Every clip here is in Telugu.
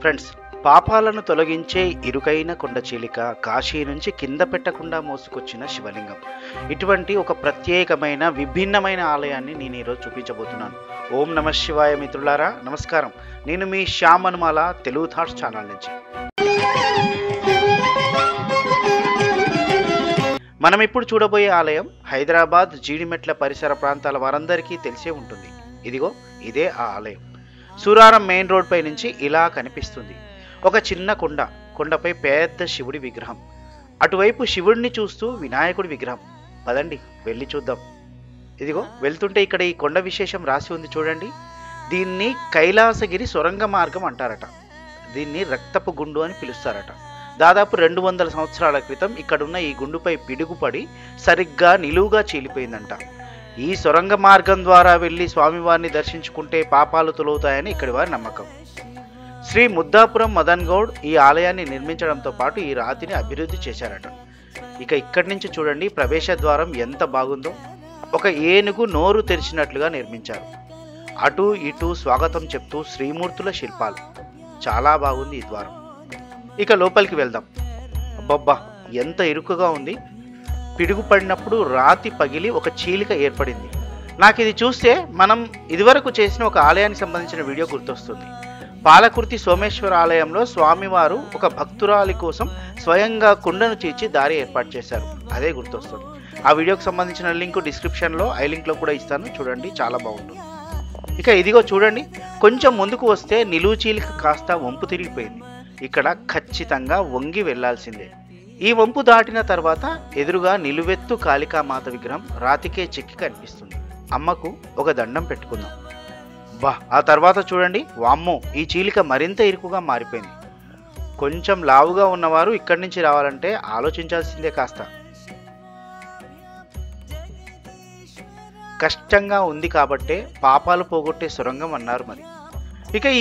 ఫ్రెండ్స్, పాపాలను తొలగించే ఇరుకైన కొండ చీలిక, కాశీ నుంచి కింద పెట్టకుండా మోసుకొచ్చిన శివలింగం. ఇటువంటి ఒక ప్రత్యేకమైన విభిన్నమైన ఆలయాన్ని నేను ఈరోజు చూపించబోతున్నాను. ఓం నమ శివాయ మిత్రులారా, నమస్కారం. నేను మీ శ్యామ్ అనుమాల తెలుగు థాట్స్ ఛానల్ నుంచి. మనం ఇప్పుడు చూడబోయే ఆలయం హైదరాబాద్ జీడిమెట్ల పరిసర ప్రాంతాల వారందరికీ తెలిసే ఉంటుంది. ఇదే ఆ ఆలయం. సూరారం మెయిన్ రోడ్ పై నుంచి ఇలా కనిపిస్తుంది. ఒక చిన్న కొండపై పెద్ద శివుడి విగ్రహం, అటువైపు శివుడిని చూస్తూ వినాయకుడి విగ్రహం. పదండి వెళ్ళి చూద్దాం. వెళ్తుంటే ఇక్కడ ఈ కొండ విశేషం రాసి ఉంది చూడండి. దీన్ని కైలాసగిరి సొరంగ మార్గం అంటారట. దీన్ని రక్తపు గుండు అని పిలుస్తారట. దాదాపు 200 సంవత్సరాల క్రితం ఇక్కడున్న ఈ గుండుపై పిడుగుపడి సరిగ్గా నిలువుగా చీలిపోయిందంట. ఈ సొరంగ మార్గం ద్వారా వెళ్ళి స్వామివారిని దర్శించుకుంటే పాపాలు తొలగుతాయని ఇక్కడి వారి నమ్మకం. శ్రీ ముద్దాపురం మదన్ గౌడ్ ఈ ఆలయాన్ని నిర్మించడంతో పాటు ఈ రాతిని అభివృద్ధి చేశారట. ఇక్కడి నుంచి చూడండి ప్రవేశ ద్వారం ఎంత బాగుందో. ఒక ఏనుగు నోరు తెరిచినట్లుగా నిర్మించారు. అటు ఇటు స్వాగతం చెప్తూ శ్రీమూర్తుల శిల్పాలు. చాలా బాగుంది ఈ ద్వారం. లోపలికి వెళ్దాం. అబ్బబ్బా, ఎంత ఇరుకుగా ఉంది. పిడుగు పడినప్పుడు రాతి పగిలి ఒక చీలిక ఏర్పడింది. నాకు ఇది చూస్తే మనం ఇదివరకు చేసిన ఒక ఆలయానికి సంబంధించిన వీడియో గుర్తొస్తుంది. పాలకుర్తి సోమేశ్వర ఆలయంలో స్వామివారు ఒక భక్తురాలి కోసం స్వయంగా కుండను చీల్చి దారి ఏర్పాటు చేశారు. అదే గుర్తొస్తుంది. ఆ వీడియోకి సంబంధించిన లింక్ డిస్క్రిప్షన్లో, ఐ లింక్లో కూడా ఇస్తాను, చూడండి, చాలా బాగుంటుంది. చూడండి, కొంచెం ముందుకు వస్తే నిలువు చీలిక కాస్త వంపు తిరిగిపోయింది. ఇక్కడ ఖచ్చితంగా వంగి వెళ్లాల్సిందే. ఈ వంపు దాటిన తర్వాత ఎదురుగా నిలువెత్తు కాళికామాత విగ్రహం రాతికే చెక్కి కనిపిస్తుంది. అమ్మకు ఒక దండం పెట్టుకుందాం. ఆ తర్వాత చూడండి, వామ్మో, ఈ చీలిక మరింత ఇరుకుగా మారిపోయింది. కొంచెం లావుగా ఉన్నవారు ఇక్కడి నుంచి రావాలంటే ఆలోచించాల్సిందే. కాస్త కష్టంగా ఉంది కాబట్టే పాపాలు పోగొట్టే సొరంగం అన్నారు మరి.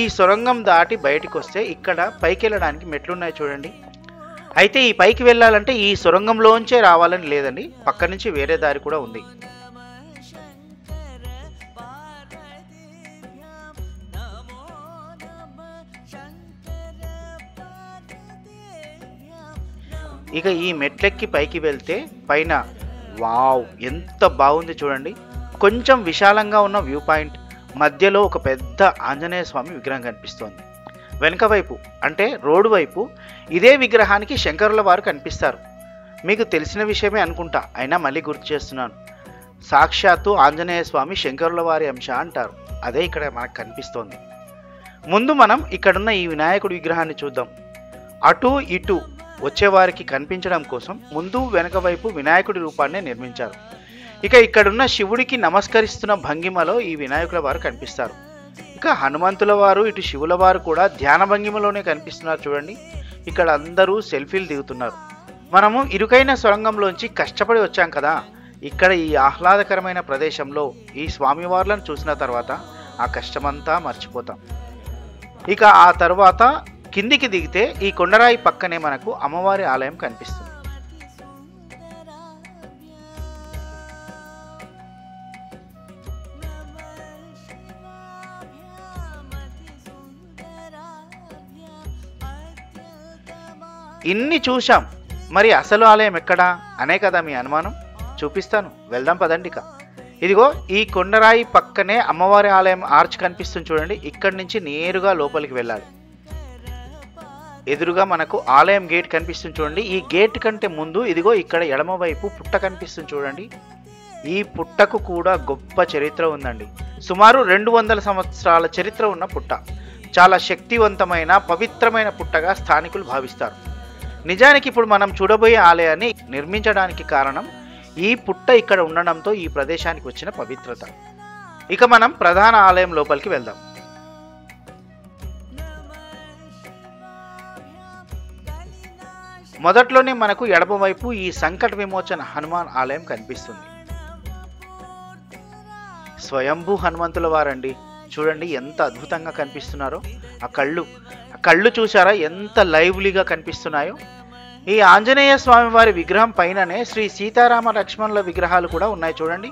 ఈ సొరంగం దాటి బయటికి వస్తే ఇక్కడ పైకి వెళ్ళడానికి మెట్లున్నాయి చూడండి. అయితే ఈ పైకి వెళ్ళాలంటే ఈ సొరంగంలోంచే రావాలని లేదండి, పక్క నుంచి వేరే దారి కూడా ఉంది. ఈ మెట్లెక్కి పైకి వెళ్తే పైన వావ్, ఎంత బాగుంది చూడండి. కొంచెం విశాలంగా ఉన్న వ్యూ పాయింట్, మధ్యలో ఒక పెద్ద ఆంజనేయ స్వామి విగ్రహం కనిపిస్తోంది. వెనుక వైపు అంటే రోడ్డు వైపు ఇదే విగ్రహానికి శంకరుల వారు కనిపిస్తారు. మీకు తెలిసిన విషయమే అనుకుంటా, అయినా మళ్ళీ గుర్తు చేస్తున్నాను. సాక్షాత్తు ఆంజనేయ స్వామి శంకరుల వారి అంశ అంటారు. అదే ఇక్కడ మనకు కనిపిస్తోంది. ముందు మనం ఇక్కడున్న ఈ వినాయకుడి విగ్రహాన్ని చూద్దాం. అటు ఇటు వచ్చేవారికి కనిపించడం కోసం ముందు వెనక వైపు వినాయకుడి రూపాన్ని నిర్మించారు. ఇక్కడున్న శివుడికి నమస్కరిస్తున్న భంగిమలో ఈ వినాయకుల వారు కనిపిస్తారు. హనుమంతుల వారు, ఇటు శివుల వారు కూడా ధ్యాన భంగిమలోనే కనిపిస్తున్నారు చూడండి. ఇక్కడ అందరూ సెల్ఫీలు దిగుతున్నారు. మనము ఇరుకైన సొరంగంలోంచి కష్టపడి వచ్చాం కదా. ఇక్కడ ఈ ఆహ్లాదకరమైన ప్రదేశంలో ఈ స్వామివార్లను చూసిన తర్వాత ఆ కష్టమంతా మర్చిపోతాం. ఆ తర్వాత కిందికి దిగితే ఈ కొండరాయి పక్కనే మనకు అమ్మవారి ఆలయం కనిపిస్తుంది. ఇన్ని చూశాం, మరి అసలు ఆలయం ఎక్కడా అనే కదా మీ అనుమానం. చూపిస్తాను, వెళ్దాం పదండి. ఈ కొండరాయి పక్కనే అమ్మవారి ఆలయం ఆర్చ్ కనిపిస్తుంది చూడండి. ఇక్కడి నుంచి నేరుగా లోపలికి వెళ్ళాలి. ఎదురుగా మనకు ఆలయం గేట్ కనిపిస్తుంది చూడండి. ఈ గేట్ కంటే ముందు ఇక్కడ ఎడమ వైపు పుట్ట కనిపిస్తుంది చూడండి. ఈ పుట్టకు కూడా గొప్ప చరిత్ర ఉందండి. సుమారు 200 సంవత్సరాల చరిత్ర ఉన్న పుట్ట. చాలా శక్తివంతమైన పవిత్రమైన పుట్టగా స్థానికులు భావిస్తారు. నిజానికి ఇప్పుడు మనం చూడబోయే ఆలయాన్ని నిర్మించడానికి కారణం ఈ పుట్ట ఇక్కడ ఉండడంతో ఈ ప్రదేశానికి వచ్చిన పవిత్రత. మనం ప్రధాన ఆలయం లోపలికి వెళ్దాం. మొదట్లోనే మనకు ఎడమ వైపు ఈ సంకట విమోచన హనుమాన్ ఆలయం కనిపిస్తుంది. స్వయంభూ హనుమంతుల వారండి. చూడండి ఎంత అద్భుతంగా కనిపిస్తున్నారో. ఆ కళ్ళు చూసారా ఎంత లైవ్లీగా కనిపిస్తున్నాయో. ఈ ఆంజనేయ స్వామి వారి విగ్రహం పైననే శ్రీ సీతారామ లక్ష్మణుల విగ్రహాలు కూడా ఉన్నాయి చూడండి.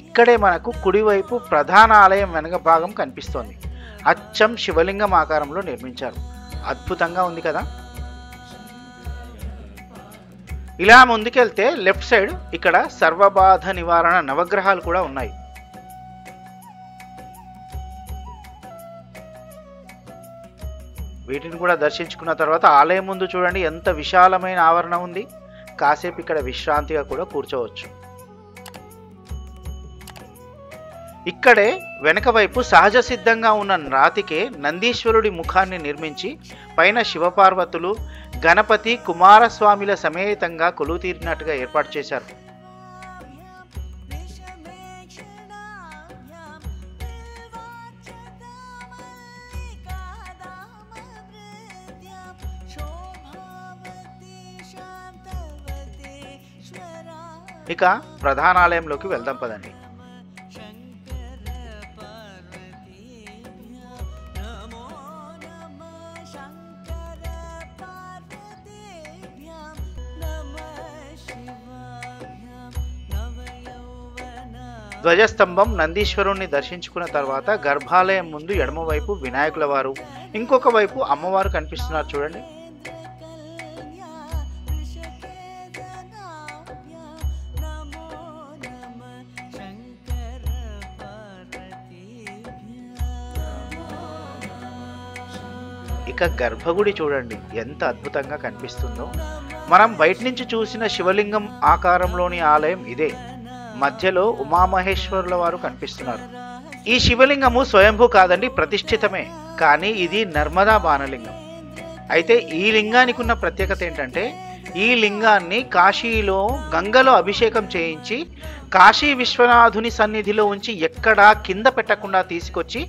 ఇక్కడే మనకు కుడివైపు ప్రధాన ఆలయం వెనక భాగం కనిపిస్తోంది. అచ్చం శివలింగం ఆకారంలో నిర్మించారు. అద్భుతంగా ఉంది కదా. ఇలా ముందుకెళ్తే లెఫ్ట్ సైడ్ ఇక్కడ సర్వబాధ నివారణ నవగ్రహాలు కూడా ఉన్నాయి. వీటిని కూడా దర్శించుకున్న తర్వాత ఆలయం ముందు చూడండి ఎంత విశాలమైన ఆవరణ ఉంది. కాసేపు ఇక్కడ విశ్రాంతిగా కూడా కూర్చోవచ్చు. ఇక్కడే వెనక వైపు సహజ సిద్ధంగా ఉన్న రాతికే నందీశ్వరుడి ముఖాన్ని నిర్మించి పైన శివపార్వతులు, గణపతి, కుమారస్వామిల సమేతంగా కొలువు తీరినట్టుగా ఏర్పాటు చేశారు. ఇక ప్రధాన ఆలయంలోకి వెళ్దాం పదండి. ధ్వజస్తంభం నందీశ్వరుణ్ణి దర్శించుకున్న తర్వాత గర్భాలయం ముందు ఎడమవైపు వినాయకుల వారు, ఇంకొక వైపు అమ్మవారు కనిపిస్తున్నారు చూడండి. ఇక గర్భగుడి చూడండి ఎంత అద్భుతంగా కనిపిస్తుందో. మనం బయట నుంచి చూసిన శివలింగం ఆకారంలోని ఆలయం ఇదే. మధ్యలో ఉమామహేశ్వరుల వారు కనిపిస్తున్నారు. ఈ శివలింగము స్వయంభూ కాదండి, ప్రతిష్ఠితమే. కానీ ఇది నర్మదా బాణలింగం. అయితే ఈ లింగానికి ఉన్న ప్రత్యేకత ఏంటంటే ఈ లింగాన్ని కాశీలో గంగలో అభిషేకం చేయించి కాశీ విశ్వనాథుని సన్నిధిలో ఉంచి ఎక్కడా కింద పెట్టకుండా తీసుకొచ్చి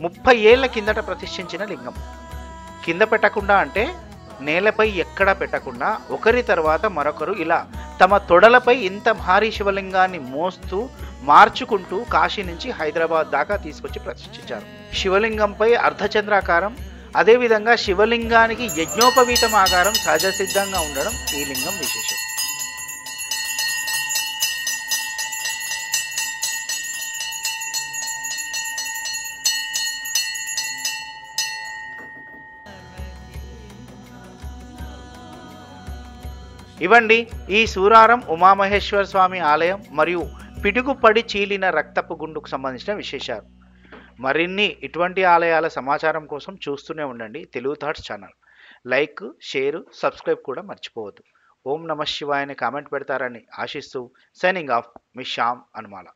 30 ఏళ్ల కిందట ప్రతిష్ఠించిన లింగం. కింద పెట్టకుండా అంటే నేలపై ఎక్కడా పెట్టకుండా ఒకరి తర్వాత మరొకరు ఇలా తమ తొడలపై ఇంత భారీ శివలింగాన్ని మోస్తూ మార్చుకుంటూ కాశీ నుంచి హైదరాబాద్ దాకా తీసుకొచ్చి ప్రతిష్ఠించారు. శివలింగంపై అర్ధచంద్రాకారం, అదేవిధంగా శివలింగానికి యజ్ఞోపవీతం ఆకారం సహజ సిద్ధంగా ఉండడం ఈ లింగం విశేషం. ఇవండి ఈ సూరారం ఉమామహేశ్వర స్వామి ఆలయం మరియు పిడుగుపడి చీలిన రక్తపు గుండుకు సంబంధించిన విశేషాలు. మరిన్ని ఇటువంటి ఆలయాల సమాచారం కోసం చూస్తూనే ఉండండి Telugu thoughts channel. Like, share, subscribe కూడా మర్చిపోవద్దు. ఓం నమ శివాయ అని కామెంట్ పెడతారని ఆశిస్తూ సైనింగ్ ఆఫ్ మీ శ్యామ్ అనుమాల.